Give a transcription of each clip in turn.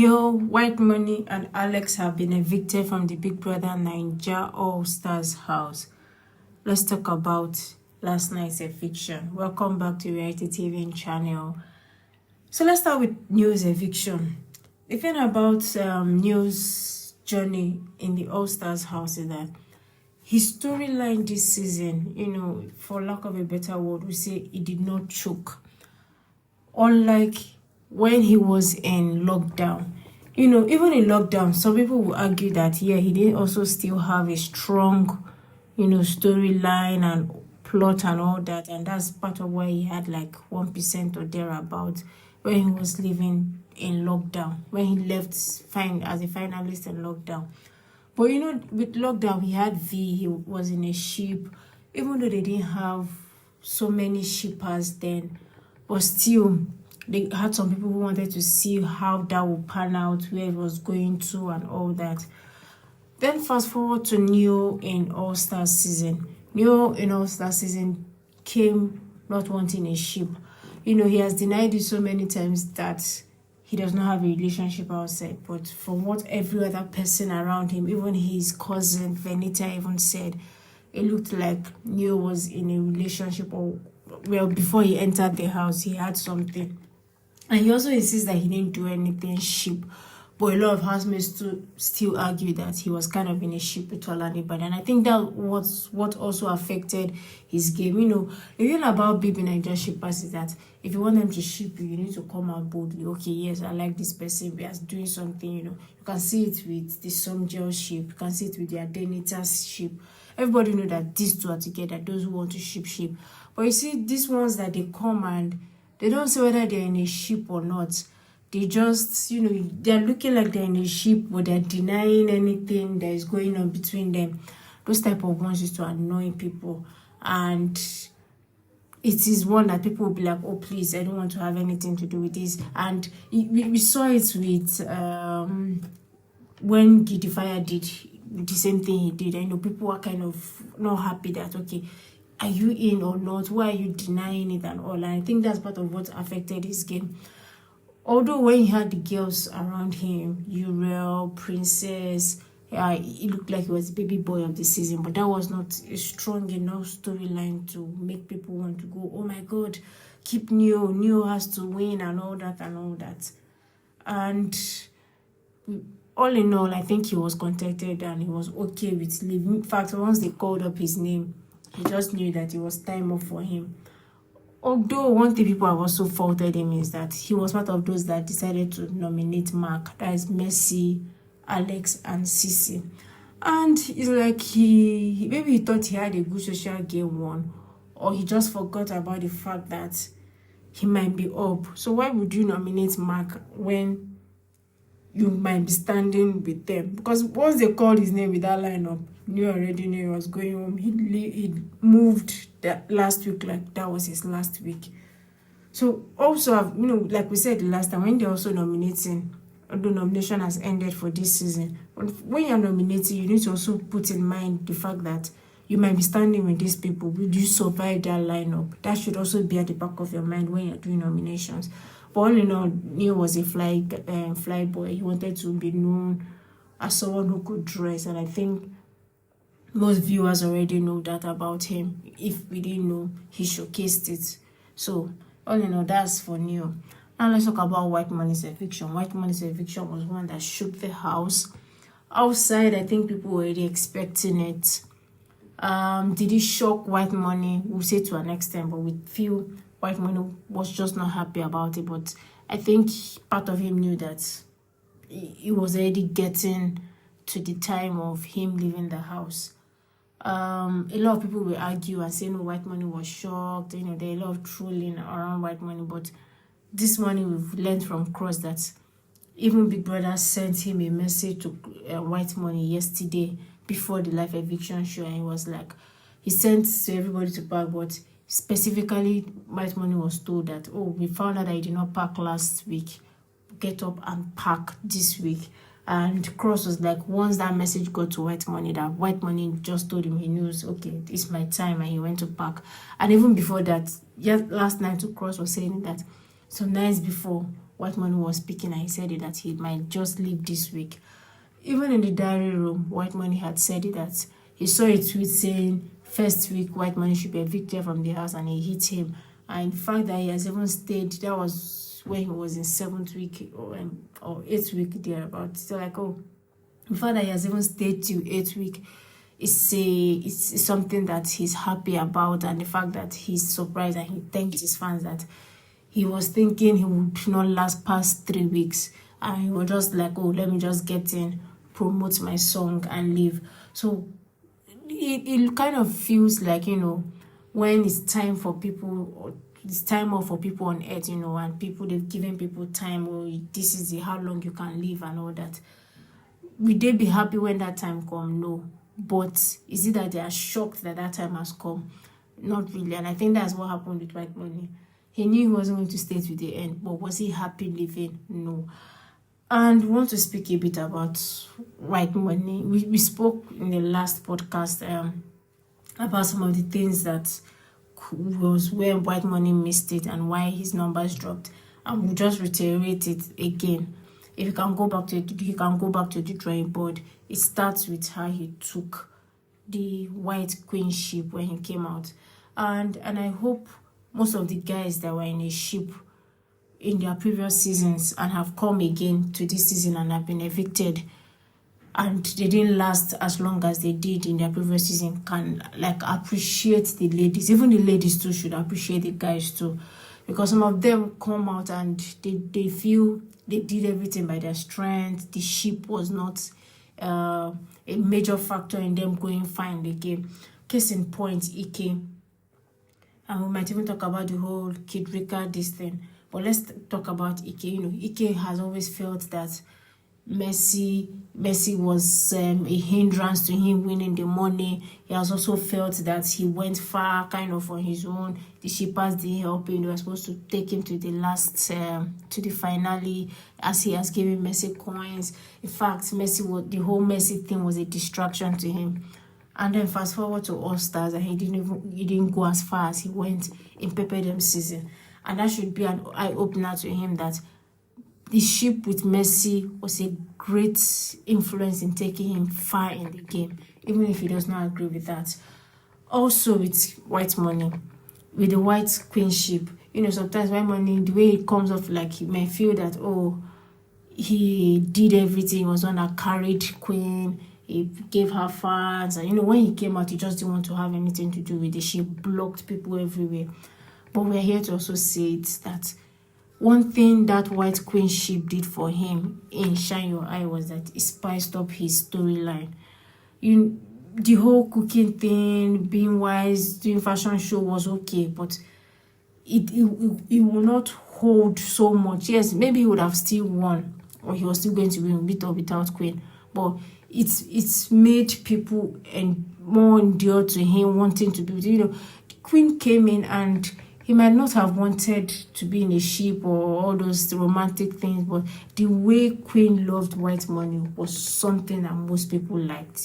WhiteMoney and Alex have been evicted from the Big Brother Naija All-Stars house. Let's talk about last night's eviction. Welcome back to Reality Tving channel. So let's start with Neo's eviction. The thing about Neo's journey in the All-Stars house is that his storyline this season, for lack of a better word, we say it did not choke. Unlike when he was in lockdown. Even in lockdown, some people will argue that, he didn't also still have a strong, storyline and plot and all that. And that's part of why he had like 1% or thereabout when he was living in lockdown, when he left fine as a finalist in lockdown. But, with lockdown, he had he was in a ship, even though they didn't have so many shippers then, but still, they had some people who wanted to see how that would pan out, where it was going to and all that. Then fast forward to Neo in All-Star season. Neo in All-Star season came not wanting a ship. He has denied it so many times that he does not have a relationship outside. But from what every other person around him, even his cousin Venita even said, it looked like Neo was in a relationship, or well, before he entered the house, he had something. And he also insists that he didn't do anything ship. But a lot of housemates still argue that he was kind of in a ship with Olaniban. And I think that was what also affected his game. The thing about BBNaija shippers is that if you want them to ship you, you need to come out boldly. Okay, yes, I like this person. We are doing something, You can see it with the Somgel ship. You can see it with the Adenitas ship. Everybody know that these two are together, those who want to ship. But you see, these ones that they come and they don't say whether they're in a ship or not. They just, they're looking like they're in a ship, but they're denying anything that is going on between them. Those type of ones used to annoy people. And it is one that people will be like, oh, please, I don't want to have anything to do with this. And we saw it with when Gidi Fire did the same thing he did. People were kind of not happy that, okay, are you in or not? Why are you denying it and all? And I think that's part of what affected his game. Although when he had the girls around him, Uriel, Princess, it looked like he was the baby boy of the season, but that was not a strong enough storyline to make people want to go, oh my God, keep Neo. Neo has to win and all that and all that. And all in all, I think he was contented and he was okay with leaving. In fact, once they called up his name, he just knew that it was time off for him. Although one thing people have also faulted him is that he was part of those that decided to nominate Mark. That is Mercy, Alex, and Sissy. And it's like maybe he thought he had a good social game one, or he just forgot about the fact that he might be up. So why would you nominate Mark when you might be standing with them? Because once they called his name with that lineup, you already knew he was going home. He moved that last week, like that was his last week. So also, like we said the last time, when they're also nominating, the nomination has ended for this season. But when you're nominating, you need to also put in mind the fact that you might be standing with these people. Will you survive that lineup? That should also be at the back of your mind when you're doing nominations. But all in all, Neo was a fly boy. He wanted to be known as someone who could dress, and I think most viewers already know that about him. If we didn't know, he showcased it. So all in all, that's for Neo. Now let's talk about WhiteMoney's eviction. WhiteMoney's eviction was one that shook the house. Outside, I think people were already expecting it. Did it shock WhiteMoney? We'll say to an extent, but we feel WhiteMoney was just not happy about it. But I think part of him knew that it was already getting to the time of him leaving the house. A lot of people will argue and say, no, WhiteMoney was shocked. There are a lot of trolling around WhiteMoney. But this morning we've learned from Cross that even Big Brother sent him a message to WhiteMoney yesterday before the live eviction show. And he was like, he sent to everybody to pack, but specifically WhiteMoney was told that, oh, we found out that he did not pack last week. Get up and pack this week. And Cross was like, once that message got to WhiteMoney, that WhiteMoney just told him he knows, okay, it's my time, and he went to pack. And even before that, last night, Cross was saying that some nights before, WhiteMoney was speaking, and he said it that he might just leave this week. Even in the diary room, WhiteMoney had said it that he saw a tweet saying first week WhiteMoney should be evicted from the house, and it hit him. And the fact that he has even stayed, that was when he was in 7th week or 8th week thereabouts. So like, oh, the fact that he has even stayed till 8th week it's something that he's happy about, and the fact that he's surprised and he thanked his fans that he was thinking he would not last past 3 weeks, and he was just like, oh, let me just get in, promote my song and leave. So it kind of feels like, when it's time for people, or it's time off for people on earth, and they've given people time, or this is how long you can live and all that. Will they be happy when that time comes? No. But is it that they are shocked that that time has come? Not really. And I think that's what happened with WhiteMoney. He knew he wasn't going to stay to the end, but was he happy living? No. And we want to speak a bit about WhiteMoney. We spoke in the last podcast about some of the things that was where WhiteMoney missed it and why his numbers dropped. And we'll just reiterate it again. If you can go back to the drawing board. It starts with how he took the white queen ship when he came out. And I hope most of the guys that were in a ship in their previous seasons and have come again to this season and have been evicted, and they didn't last as long as they did in their previous season, can appreciate the ladies. Even the ladies too should appreciate the guys too, because some of them come out and they feel they did everything by their strength. The ship was not a major factor in them going fine the game. Case in point, Ike. And we might even talk about the whole Kid Rica, this thing. But let's talk about Ike. Ike has always felt that Messi was a hindrance to him winning the money. He has also felt that he went far kind of on his own. The shippers didn't help him. They were supposed to take him to the last, to the finale, as he has given Messi coins. In fact, the whole Messi thing was a distraction to him. And then fast forward to All Stars, and he didn't go as far as he went in Pepe Dem season. And that should be an eye-opener to him that the ship with Messi was a great influence in taking him far in the game, even if he does not agree with that. Also with WhiteMoney, with the white queen ship, sometimes WhiteMoney, the way it comes off, like he may feel that, oh, he did everything, he was on a carried queen, he gave her fans, and when he came out, he just didn't want to have anything to do with the ship, blocked people everywhere. But we're here to also say it that one thing that white queen ship did for him in Shine Your Eye was that it spiced up his storyline. The whole cooking thing, being wise, doing fashion show was okay, but it will not hold so much. Yes, maybe he would have still won, or he was still going to win with or without queen, but it's made people more endure to him, wanting to be. The queen came in and he might not have wanted to be in a ship or all those romantic things, but the way Queen loved WhiteMoney was something that most people liked.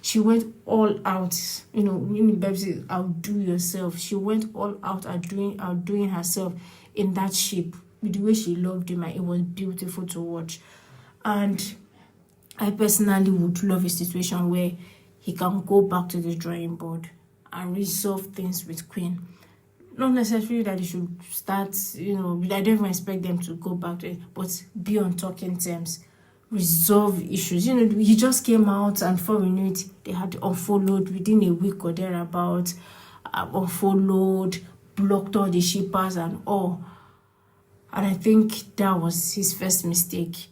She went all out. Babes, outdo yourself. She went all out outdoing herself in that ship with the way she loved him, and it was beautiful to watch. And I personally would love a situation where he can go back to the drawing board and resolve things with Queen. Not necessarily that they should start, I don't even expect them to go back to it, but be on talking terms, resolve issues. He just came out, and before we knew it, they had unfollowed within a week or thereabout, unfollowed, blocked all the shippers and all. And I think that was his first mistake.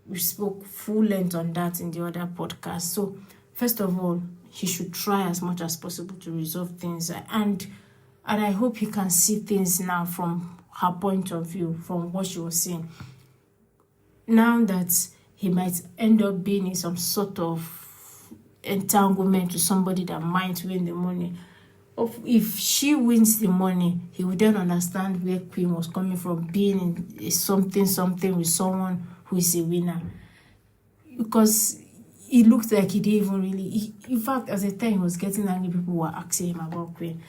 We spoke full length on that in the other podcast. So, first of all, he should try as much as possible to resolve things, and I hope he can see things now from her point of view, from what she was saying. Now that he might end up being in some sort of entanglement to somebody that might win the money. If she wins the money, he would then understand where Queen was coming from, being in something with someone who is a winner. Because it looked like he didn't even really... in fact, at the time he was getting angry, people were asking him about Queen.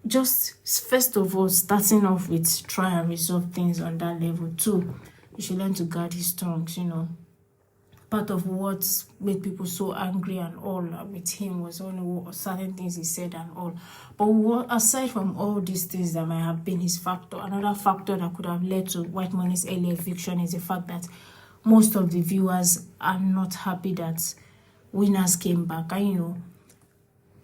just first of all, starting off with try and resolve things on that level. Two, you should learn to guard his tongues, part of what made people so angry and all with him was only certain things he said and all. But aside from all these things that might have been his factor, another factor that could have led to WhiteMoney's early eviction is the fact that most of the viewers are not happy that winners came back. And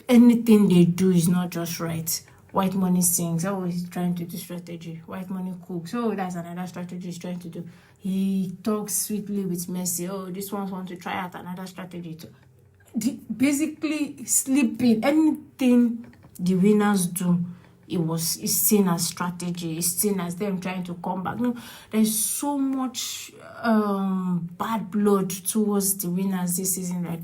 anything they do is not just right. WhiteMoney sings, oh, he's trying to do strategy. WhiteMoney cooks, oh, that's another strategy he's trying to do. He talks sweetly with Mercy, oh, this one wants to try out another strategy too. Basically, sleeping, anything the winners do, it's seen as strategy. It's seen as them trying to come back. No, there's so much bad blood towards the winners this season. Like,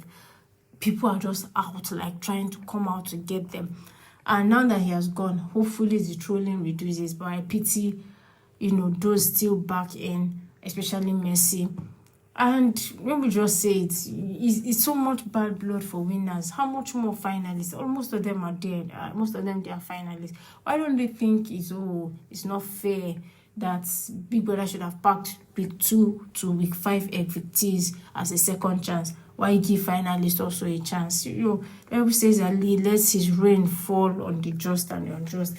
people are just out, like, trying to come out to get them. And now that he has gone, hopefully the trolling reduces. But I pity, those still back in, especially Mercy. And when we just say it's so much bad blood for winners. How much more finalists? Most of them are dead. Most of them, they are finalists. Why don't they think it's not fair that Big Brother should have packed week 2 to week 5 evictees as a second chance? Why give finalists also a chance? Everybody says that Lee lets his rain fall on the just and the unjust.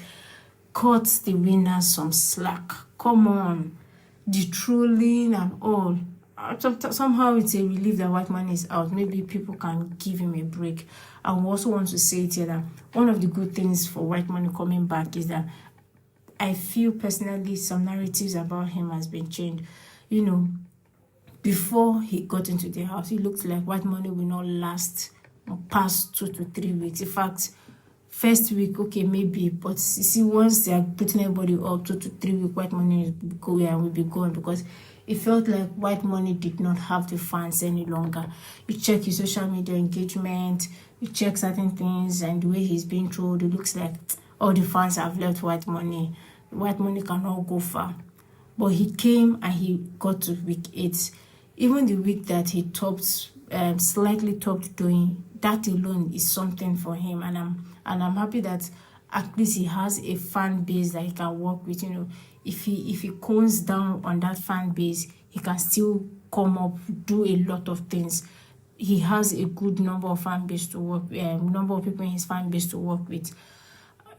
Cut the winners some slack. Come on. The trolling and all. Somehow it's a relief that WhiteMoney is out. Maybe people can give him a break. I also want to say it here that one of the good things for WhiteMoney coming back is that I feel personally some narratives about him has been changed. Before he got into the house, it looked like WhiteMoney will not last past 2 to 3 weeks. In fact, first week, okay, maybe, but you see, once they are putting everybody up 2 to 3 weeks, WhiteMoney will be gone, because it felt like WhiteMoney did not have the fans any longer. You check his social media engagement, you check certain things, and the way he's being trolled, it looks like all the fans have left WhiteMoney. WhiteMoney cannot go far. But he came and he got to week 8. Even the week that he slightly topped doing, that alone is something for him. And I'm happy that at least he has a fan base that he can work with. If he cones down on that fan base, he can still come up, do a lot of things. He has a good number of fan base to work with, number of people in his fan base to work with.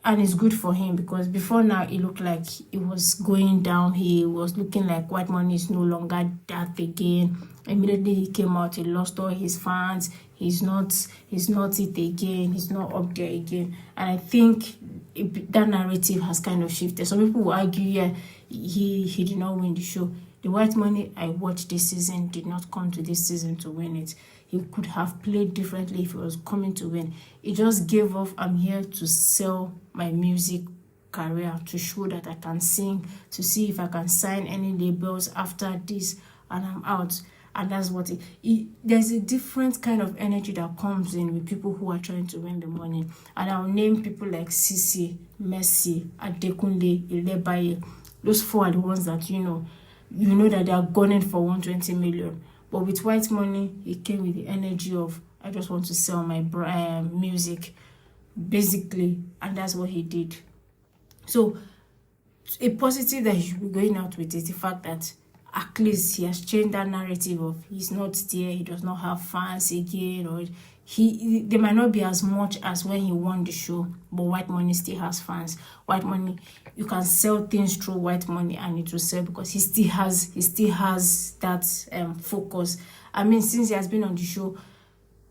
And it's good for him, because before now it looked like it was going down. He was looking like WhiteMoney is no longer that again. Immediately he came out, he lost all his fans. He's not it again. He's not up there again. And I think that narrative has kind of shifted. Some people will argue, yeah, he did not win the show. The WhiteMoney I watched this season did not come to this season to win it. He could have played differently if he was coming to win. He just gave off, I'm here to sell my music career, to show that I can sing, to see if I can sign any labels after this, and I'm out. And that's what there's a different kind of energy that comes in with people who are trying to win the money. And I'll name people like Sisi, Mercy, Adekunle, Ilebaye. Those 4 are the ones that you know that they are gunning for 120 million. But with WhiteMoney, he came with the energy of, I just want to sell my music, basically. And that's what he did. So a positive that he should be going out with is the fact that at least he has changed that narrative of he's not there, he does not have fans again, or they might not be as much as when he won the show, but WhiteMoney still has fans. WhiteMoney, you can sell things through WhiteMoney and it will sell, because he still has that focus. I mean, since he has been on the show,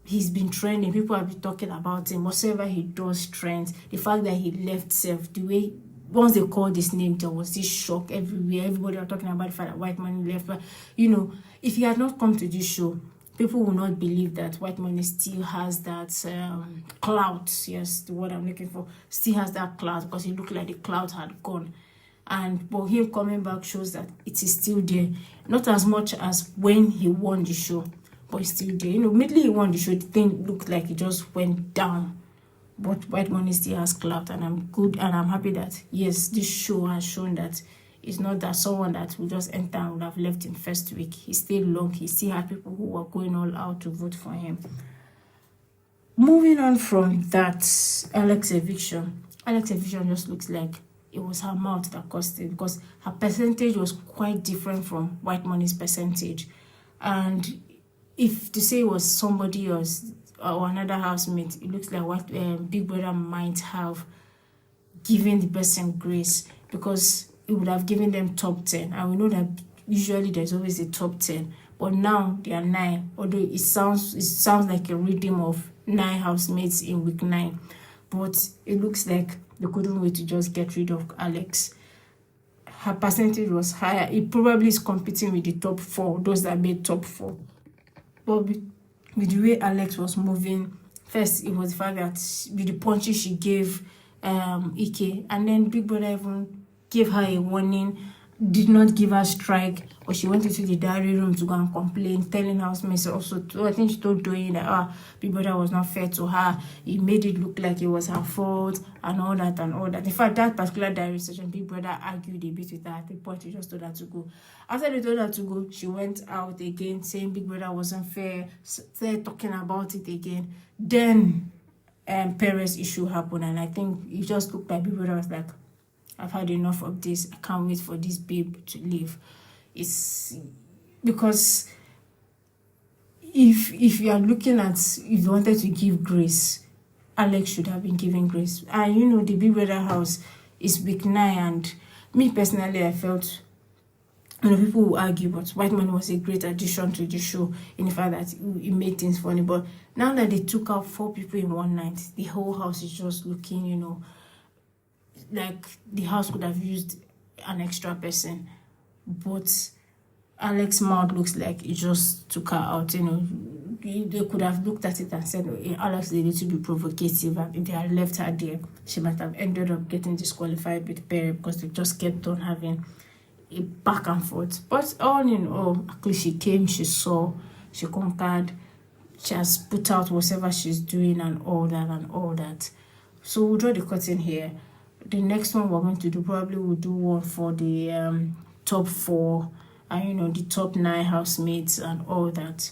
he's been trending. People have been talking about him. Whatever he does trends. The fact that he left Self, the way once they called his name, there was this shock everywhere. Everybody was talking about the fact that WhiteMoney left. But if he had not come to this show, people will not believe that WhiteMoney still has that clout. Yes, the word I'm looking for. Still has that clout, because it looked like the clout had gone. But him coming back shows that it is still there. Not as much as when he won the show, but it's still there. Immediately he won the show, the thing looked like it just went down. But WhiteMoney still has clout, and I'm happy that, yes, this show has shown that it's not that someone that will just enter and would have left in first week. He stayed long. He still had people who were going all out to vote for him. Moving on from that Alex eviction, Alex's eviction just looks like it was her mouth that caused it, because her percentage was quite different from WhiteMoney's percentage. And if to say it was somebody else or another housemate, it looks like what Big Brother might have given the person grace, because it would have given them top 10. And we know that usually there's always a top 10. But now they are 9, although it sounds like a redeem of 9 housemates in week 9. But it looks like they couldn't wait to just get rid of Alex. Her percentage was higher. It probably is competing with the top 4, those that made top 4. But with the way Alex was moving, first it was the fact that with the punches she gave Ike, and then Big Brother even gave her a warning, did not give her strike, or she went into the diary room to go and complain, telling housemates also. I think she told Doyin that Big Brother was not fair to her. He made it look like it was her fault and all that and all that. In fact, that particular diary session, Big Brother argued a bit with her. At the point, he just told her to go. After they told her to go, she went out again, saying Big Brother wasn't fair, started talking about it again. Then Perez issue happened, and I think it just looked like Big Brother was like, I've had enough of this. I can't wait for this babe to leave. It's because if you are looking at, if you wanted to give grace, Alex should have been given grace. And the Big Brother house is week 9, and me personally, I felt, people will argue, but WhiteMoney was a great addition to the show in the fact that it made things funny. But now that they took out 4 people in one night, the whole house is just looking, like the house could have used an extra person. But Alex's mouth looks like it just took her out. They could have looked at it and said, Alex, they need to be provocative, and if they had left her there, she might have ended up getting disqualified with Perry, because they just kept on having a back and forth. But all in all, at least she came, she saw, she conquered, she has put out whatever she's doing and all that. So we'll draw the curtain here. The next one we're going to do, probably we'll do one for the top 4 and the top 9 housemates and all that.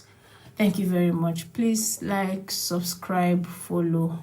Thank you very much. Please like, subscribe, follow.